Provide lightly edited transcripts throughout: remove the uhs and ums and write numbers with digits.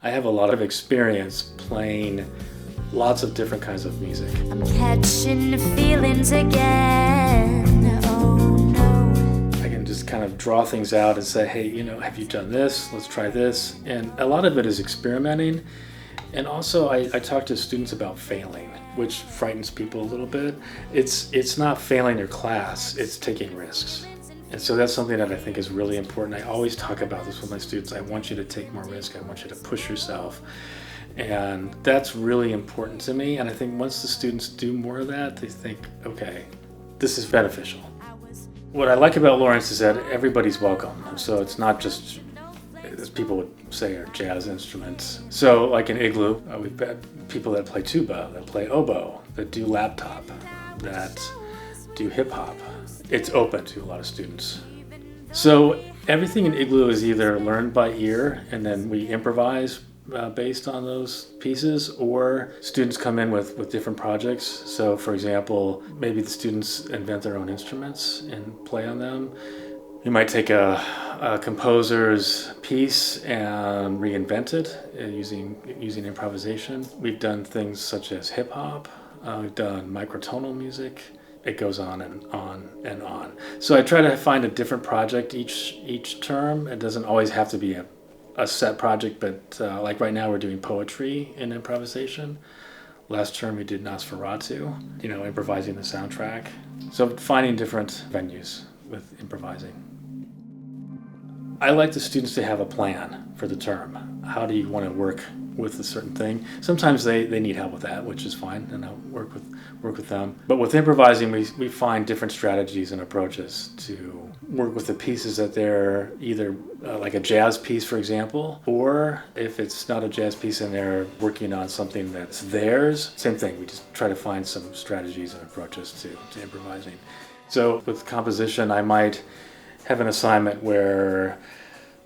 I have a lot of experience playing lots of different kinds of music. I'm catching the feelings again. Oh no. I can just kind of draw things out and say, hey, have you done this? Let's try this. And a lot of it is experimenting. And also I talk to students about failing, which frightens people a little bit. It's not failing your class, it's taking risks. And so that's something that I think is really important. I always talk about this with my students. I want you to take more risk. I want you to push yourself. And that's really important to me. And I think once the students do more of that, they think, okay, this is beneficial. What I like about Lawrence is that everybody's welcome. So it's not just, as people would say, are jazz instruments. So like in Igloo, we've got people that play tuba, that play oboe, that do laptop, that do hip hop. It's open to a lot of students. So everything in Igloo is either learned by ear and then we improvise based on those pieces, or students come in with different projects. So for example, maybe the students invent their own instruments and play on them. You might take a composer's piece and reinvent it using improvisation. We've done things such as hip hop, we've done microtonal music. It goes on and on and on. So I try to find a different project each term. It doesn't always have to be a set project, but like right now we're doing poetry and improvisation. Last term we did Nosferatu, improvising the soundtrack. So finding different venues with improvising. I like the students to have a plan for the term. How do you want to work with a certain thing? Sometimes they need help with that, which is fine, and I'll work with them. But with improvising, we find different strategies and approaches to work with the pieces that they're either like a jazz piece, for example, or if it's not a jazz piece and they're working on something that's theirs, same thing. We just try to find some strategies and approaches to improvising. So with composition, I might have an assignment where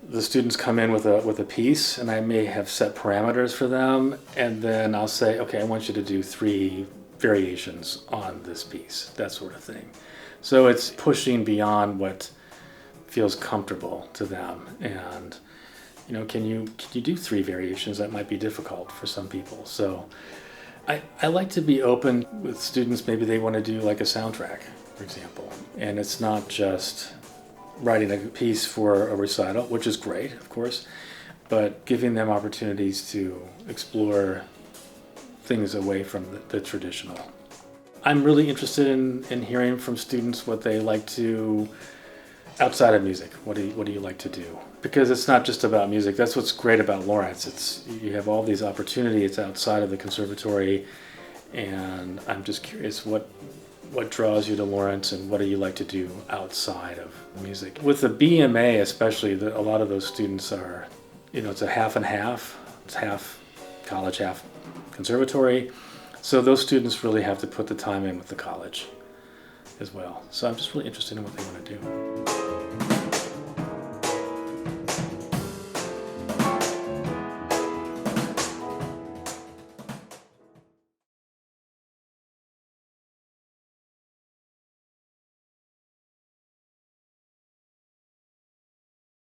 the students come in with a piece, and I may have set parameters for them, and then I'll say, okay, I want you to do 3 variations on this piece, that sort of thing. So it's pushing beyond what feels comfortable to them, and can you do 3 variations? That might be difficult for some people. So I like to be open with students. Maybe they want to do like a soundtrack, for example, and it's not just writing a piece for a recital, which is great, of course, but giving them opportunities to explore things away from the traditional. I'm really interested in hearing from students what they like to, outside of music, what do you like to do? Because it's not just about music. That's what's great about Lawrence. You have all these opportunities outside of the conservatory, and I'm just curious what draws you to Lawrence, and what do you like to do outside of music? With the BMA especially, a lot of those students are, it's a half and half. It's half college, half conservatory. So those students really have to put the time in with the college as well. So I'm just really interested in what they want to do.